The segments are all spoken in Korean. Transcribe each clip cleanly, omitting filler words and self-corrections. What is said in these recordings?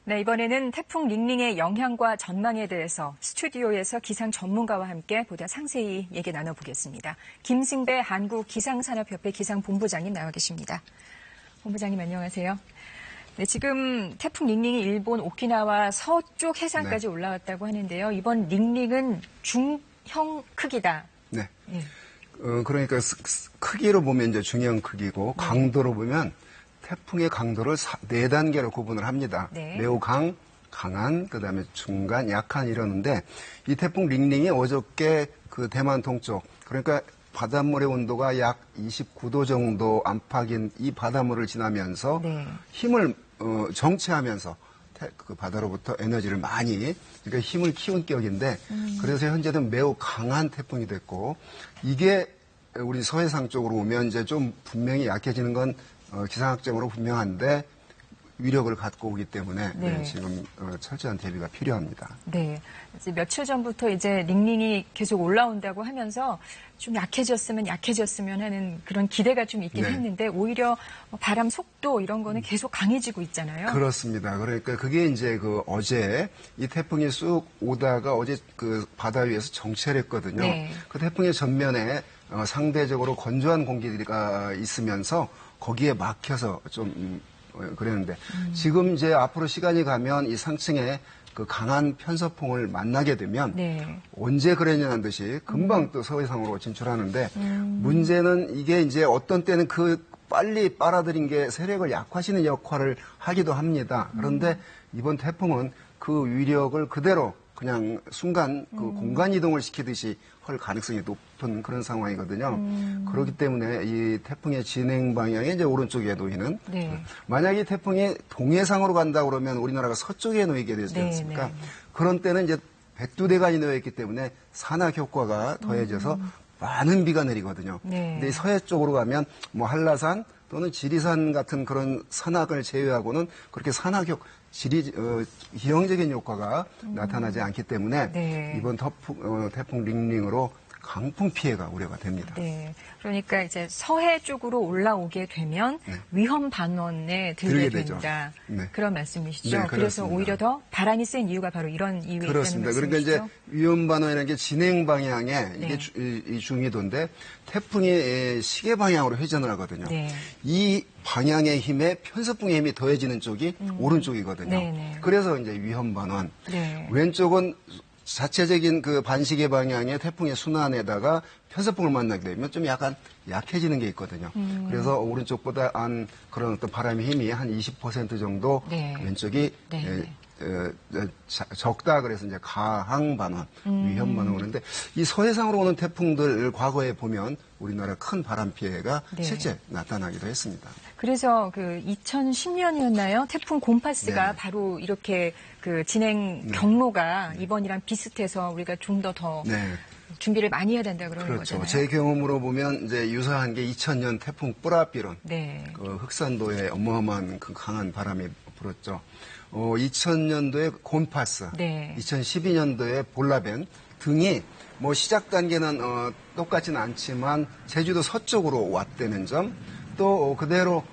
네, 이번에는 태풍 링링의 영향과 전망에 대해서 스튜디오에서 기상 전문가와 함께 보다 상세히 얘기 나눠보겠습니다. 김승배 한국기상산업협회 기상본부장님 나와 계십니다. 본부장님 안녕하세요. 네, 지금 태풍 링링이 일본 오키나와 서쪽 해상까지 올라왔다고 하는데요. 이번 링링은 중형 크기다. 네. 그러니까 크기로 보면 이제 중형 크기고 강도로 보면 태풍의 강도를 4단계로 구분을 합니다. 매우 강한, 그다음에 중간, 약한 이러는데 이 태풍 링링이 어저께 그 대만 동쪽, 그러니까 바닷물의 온도가 약 29도 정도 안팎인 이 바닷물을 지나면서 힘을 정체하면서 그 바다로부터 에너지를 많이, 그러니까 힘을 키운 격인데 그래서 현재는 매우 강한 태풍이 됐고 이게 우리 서해상 쪽으로 오면 이제 좀 분명히 약해지는 건 기상학적으로 분명한데 위력을 갖고 오기 때문에 지금 철저한 대비가 필요합니다. 네, 이제 며칠 전부터 이제 링링이 계속 올라온다고 하면서 좀 약해졌으면 하는 그런 기대가 좀 있긴 했는데 오히려 바람 속도 이런 거는 계속 강해지고 있잖아요. 그렇습니다. 그러니까 그게 이제 그 어제 이 태풍이 쑥 오다가 어제 그 바다 위에서 정체를 했거든요. 그 태풍의 전면에 상대적으로 건조한 공기가 있으면서 거기에 막혀서 좀 그랬는데 지금 이제 앞으로 시간이 가면 이 상층에 그 강한 편서풍을 만나게 되면 언제 그랬냐는 듯이 금방 또 서해상으로 진출하는데 문제는 이게 이제 어떤 때는 그 빨리 빨아들인 게 세력을 약화시키는 역할을 하기도 합니다. 그런데 이번 태풍은 그 위력을 그대로 그냥 순간 그 공간 이동을 시키듯이 할 가능성이 높은 그런 상황이거든요. 그렇기 때문에 이 태풍의 진행 방향이 이제 오른쪽에 놓이는 만약 이 태풍이 동해상으로 간다 그러면 우리나라가 서쪽에 놓이게 되지 않습니까? 그런 때는 이제 백두대간이 놓여있기 때문에 산악 효과가 더해져서 많은 비가 내리거든요. 근데 서해 쪽으로 가면 뭐 한라산 또는 지리산 같은 그런 산악을 제외하고는 그렇게 산악 효과 기형적인 효과가 나타나지 않기 때문에 이번 태풍 링링으로 강풍 피해가 우려가 됩니다. 네, 그러니까 이제 서해 쪽으로 올라오게 되면 위험 반원에 들게 된다. 그런 말씀이시죠. 그래서 오히려 더 바람이 센 이유가 바로 이런 이유에 있다는 말씀이시죠. 그러니까 이제 위험 반원이라는 게 진행 방향에 이게 이 중위도인데 태풍이 시계 방향으로 회전을 하거든요. 이 방향의 힘에 편서풍의 힘이 더해지는 쪽이 오른쪽이거든요. 그래서 이제 위험 반원. 왼쪽은 자체적인 그 반시계 방향의 태풍의 순환에다가 편서풍을 만나게 되면 좀 약간 약해지는 게 있거든요. 그래서 오른쪽보다 그런 어떤 바람의 힘이 한 20% 정도 왼쪽이 적다 그래서 이제 가항 반원, 위험 반원 오는데 이 서해상으로 오는 태풍들 과거에 보면 우리나라 큰 바람 피해가 실제 나타나기도 했습니다. 그래서 그 2010년이었나요? 태풍 곰파스가 바로 이렇게 그 진행 경로가 이번이랑 비슷해서 우리가 좀 더 준비를 많이 해야 된다 그러는 거잖아요. 제 경험으로 보면 이제 유사한 게 2000년 태풍 뿌라비론, 그 흑산도에 어마어마한 그 강한 바람이 불었죠. 2000년도에 곰파스, 2012년도에 볼라벤 등이 뭐 시작 단계는 똑같지는 않지만 제주도 서쪽으로 왔다는 점, 또 그대로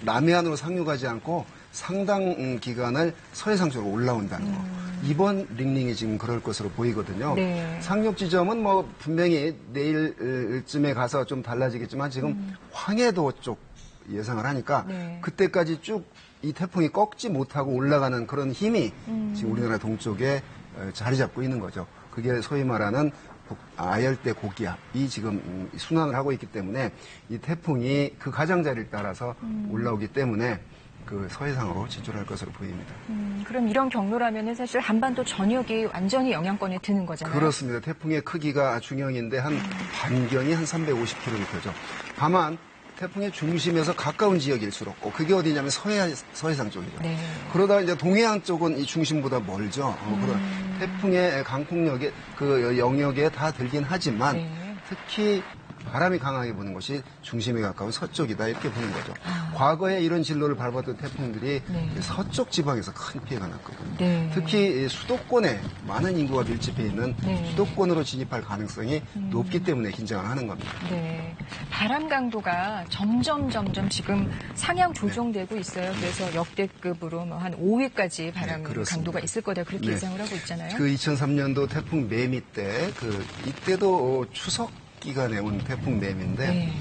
남해안으로 상륙하지 않고 상당 기간을 서해상 쪽으로 올라온다는 거. 이번 링링이 지금 그럴 것으로 보이거든요. 상륙 지점은 뭐 분명히 내일쯤에 가서 좀 달라지겠지만 지금 황해도 쪽 예상을 하니까 그때까지 쭉 이 태풍이 꺾지 못하고 올라가는 그런 힘이 지금 우리나라 동쪽에 자리 잡고 있는 거죠. 그게 소위 말하는 아열대 고기압이 지금 순환을 하고 있기 때문에 이 태풍이 그 가장자리를 따라서 올라오기 때문에 그 서해상으로 진출할 것으로 보입니다. 그럼 이런 경로라면 사실 한반도 전역이 완전히 영향권에 드는 거잖아요. 그렇습니다. 태풍의 크기가 중형인데 한 반경이 한 350km죠. 다만 태풍의 중심에서 가까운 지역일수록 그게 어디냐면 서해상 쪽이죠. 그러다 이제 동해안 쪽은 이 중심보다 멀죠. 태풍의 강풍력에 그 영역에 다 들긴 하지만 특히 바람이 강하게 부는 곳이 중심에 가까운 서쪽이다 이렇게 보는 거죠. 과거에 이런 진로를 밟았던 태풍들이 네. 서쪽 지방에서 큰 피해가 났거든요. 네. 특히 수도권에 많은 인구가 밀집해 있는 네. 수도권으로 진입할 가능성이 높기 때문에 긴장을 하는 겁니다. 네. 바람 강도가 점점 지금 상향 조정되고 있어요. 그래서 역대급으로 뭐 한 5위까지 바람 강도가 있을 거다 그렇게 예상을 하고 있잖아요. 그 2003년도 태풍 매미 때 이때도 추석 기간에 온 태풍 매미인데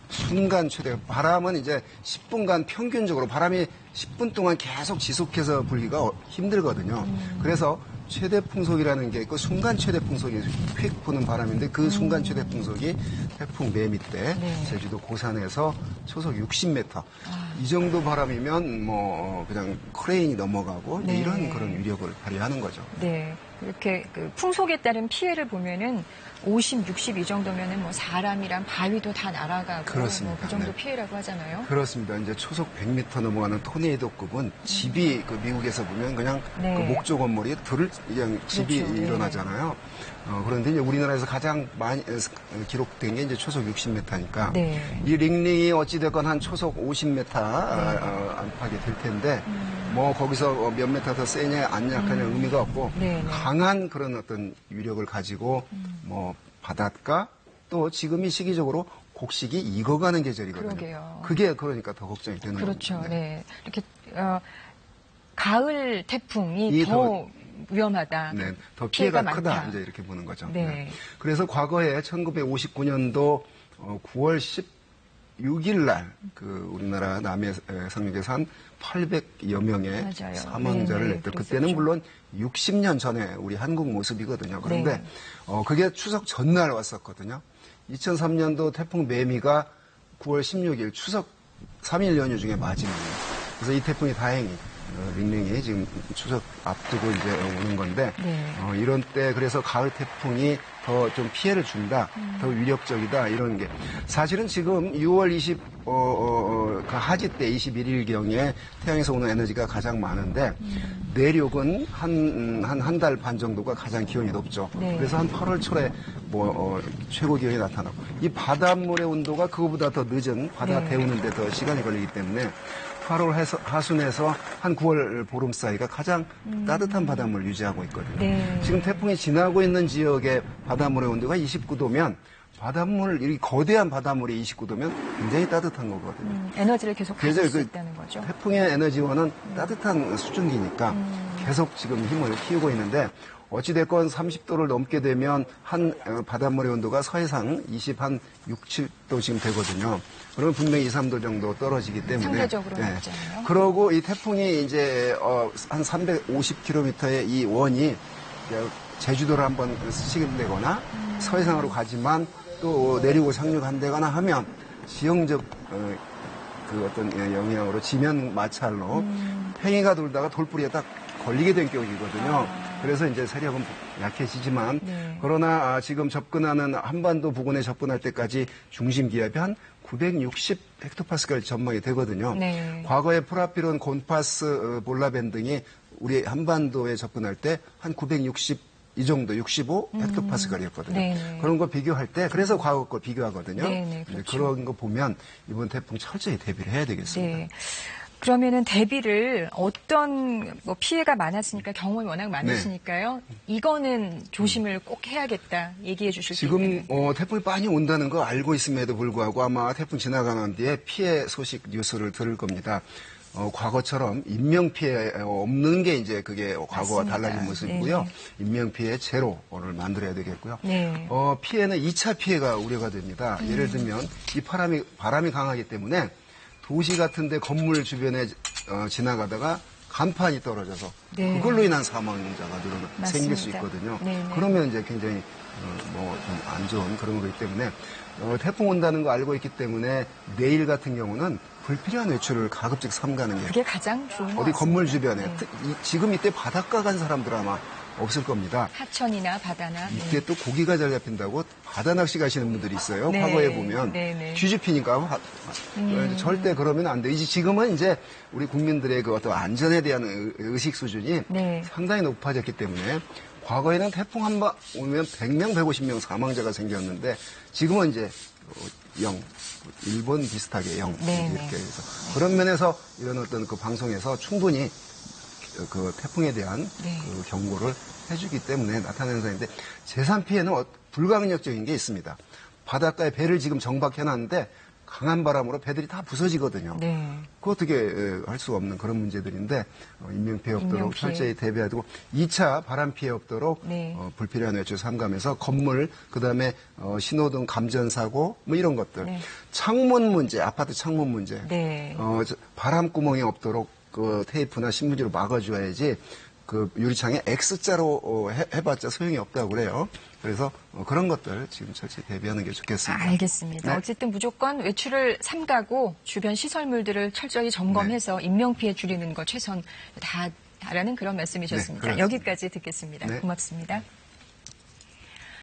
순간 최대 바람은 이제 10분간 평균적으로 바람이 10분 동안 계속 지속해서 불기가 힘들거든요. 그래서 최대 풍속이라는 게 있고 순간 최대 풍속이 휙 부는 바람인데 그 순간 최대 풍속이 태풍 매미 때 제주도 고산에서 초속 60m 이 정도 바람이면 뭐 그냥 크레인이 넘어가고 이런 그런 위력을 발휘하는 거죠. 네. 이렇게 그 풍속에 따른 피해를 보면은 50, 60 이 정도면은 뭐 사람이랑 바위도 다 날아가고 그렇습니다. 뭐 그 정도 피해라고 하잖아요. 그렇습니다. 이제 초속 100m 넘어가는 토네이도급은 집이 그 미국에서 보면 그냥 그 목조 건물이 그냥 집이 일어나잖아요. 그런데 이제 우리나라에서 가장 많이 기록된 게 이제 초속 60m니까 이 링링이 어찌됐건 한 초속 50m 안팎이 될 텐데 뭐 거기서 몇 메타 더 세냐 안 약하냐 의미가 없고 강한 그런 어떤 위력을 가지고 뭐 바닷가 또 지금이 시기적으로 곡식이 익어가는 계절이거든요. 그러게요. 그게 그러니까 더 걱정이 되는 거죠. 그렇죠. 네. 이렇게 가을 태풍이 더 위험하다. 네, 더 피해가 크다. 많다. 이제 이렇게 보는 거죠. 네. 그래서 과거에 1959년도 9월 16일 날 그 우리나라 남해 상륙에서 한 800여 명의 사망자를 냈던 그때는 물론 60년 전에 우리 한국 모습이거든요. 그런데 그게 추석 전날 왔었거든요. 2003년도 태풍 매미가 9월 16일 추석 3일 연휴 중에 마지막이에요. 그래서 이 태풍이 다행히 링링이 지금 추석 앞두고 이제 오는 건데 이런 때 그래서 가을 태풍이 더 좀 피해를 준다, 더 위력적이다 이런 게 사실은 지금 6월 20 하지 때 21일경에 태양에서 오는 에너지가 가장 많은데 내륙은 한 달 반 정도가 가장 기온이 높죠. 그래서 한 8월 초에 최고 기온이 나타나고 이 바닷물의 온도가 그거보다 더 늦은 바다 데우는데 더 시간이 걸리기 때문에 8월 하순에서 한 9월 보름 사이가 가장 따뜻한 바닷물을 유지하고 있거든요. 지금 태풍이 지나고 있는 지역의 바닷물의 온도가 29도면 이 거대한 바닷물이 29도면 굉장히 따뜻한 거거든요. 에너지를 계속 가질 수 있다는 거죠. 태풍의 에너지원은 따뜻한 수증기니까 계속 지금 힘을 키우고 있는데 어찌됐건 30도를 넘게 되면 한 바닷물의 온도가 서해상 6, 7도 지금 되거든요. 그러면 분명히 2, 3도 정도 떨어지기 때문에. 상대적으로 낮잖아요. 그러고 이 태풍이 이제 한 350km의 이 원이 제주도를 한번 스치게되거나 서해상으로 가지만 또 내륙을 상륙한다거나 하면 지형적 그 어떤 영향으로 지면 마찰로 팽이가 돌다가 돌뿌리에 딱 걸리게 된 격이거든요. 그래서 이제 세력은 약해지지만 그러나 지금 접근하는 한반도 부근에 접근할 때까지 중심 기압이 한 960 헥토파스칼 전망이 되거든요. 과거에 프라피론, 곤파스, 볼라벤 등이 우리 한반도에 접근할 때 한 960 이 정도 65 헥토파스칼이었거든요. 그런 거 비교할 때 그래서 과거 거 비교하거든요. 그렇죠. 그런 거 보면 이번 태풍 철저히 대비를 해야 되겠습니다. 그러면은 대비를 어떤 피해가 많았으니까 경험이 워낙 많으시니까요. 이거는 조심을 꼭 해야겠다 얘기해 주실 수 있나요? 지금 태풍이 많이 온다는 거 알고 있음에도 불구하고 아마 태풍 지나가는 뒤에 피해 소식 뉴스를 들을 겁니다. 과거처럼 인명피해 없는 게 이제 그게 과거와 달라진 모습이고요. 인명피해 제로를 만들어야 되겠고요. 피해는 2차 피해가 우려가 됩니다. 예를 들면 이 바람이 강하기 때문에 도시 같은데 건물 주변에 지나가다가 간판이 떨어져서 그걸로 인한 사망자가 생길 수 있거든요. 그러면 이제 굉장히 좀 안 좋은 그런 거기 때문에 태풍 온다는 거 알고 있기 때문에 내일 같은 경우는 불필요한 외출을 가급적 삼가는 게 그게 가장 좋은 것 어디 같습니다. 건물 주변에 지금 이때 바닷가 간 사람들 아마 없을 겁니다. 하천이나 바다나. 이때 또 고기가 잘 잡힌다고 바다 낚시 가시는 분들이 있어요. 과거에 보면 뒤집히니까 절대 그러면 안 돼요. 지금은 이제 우리 국민들의 그 어떤 안전에 대한 의식 수준이 상당히 높아졌기 때문에 과거에는 태풍 한 번 오면 100명, 150명 사망자가 생겼는데 지금은 이제 0, 일본 비슷하게 0 이렇게 해서 그런 면에서 이런 어떤 그 방송에서 충분히 그 태풍에 대한 그 경고를 해주기 때문에 나타나는 현상인데 재산 피해는 불가항력적인 게 있습니다. 바닷가에 배를 지금 정박해놨는데 강한 바람으로 배들이 다 부서지거든요. 그 어떻게 할 수가 없는 그런 문제들인데 인명피해 없도록 철저히 대비해야 되고 2차 바람 피해 없도록 불필요한 외출 삼가면서 건물 그다음에 신호등 감전사고 뭐 이런 것들 창문 문제 아파트 창문 문제 바람 구멍이 없도록 그 테이프나 신문지로 막아줘야지 그 유리창에 X자로 해봤자 소용이 없다고 그래요. 그래서 그런 것들 지금 철저히 대비하는 게 좋겠습니다. 알겠습니다. 네. 어쨌든 무조건 외출을 삼가고 주변 시설물들을 철저히 점검해서 인명피해 줄이는 거 최선 다라는 그런 말씀이셨습니다. 네, 여기까지 듣겠습니다. 네. 고맙습니다.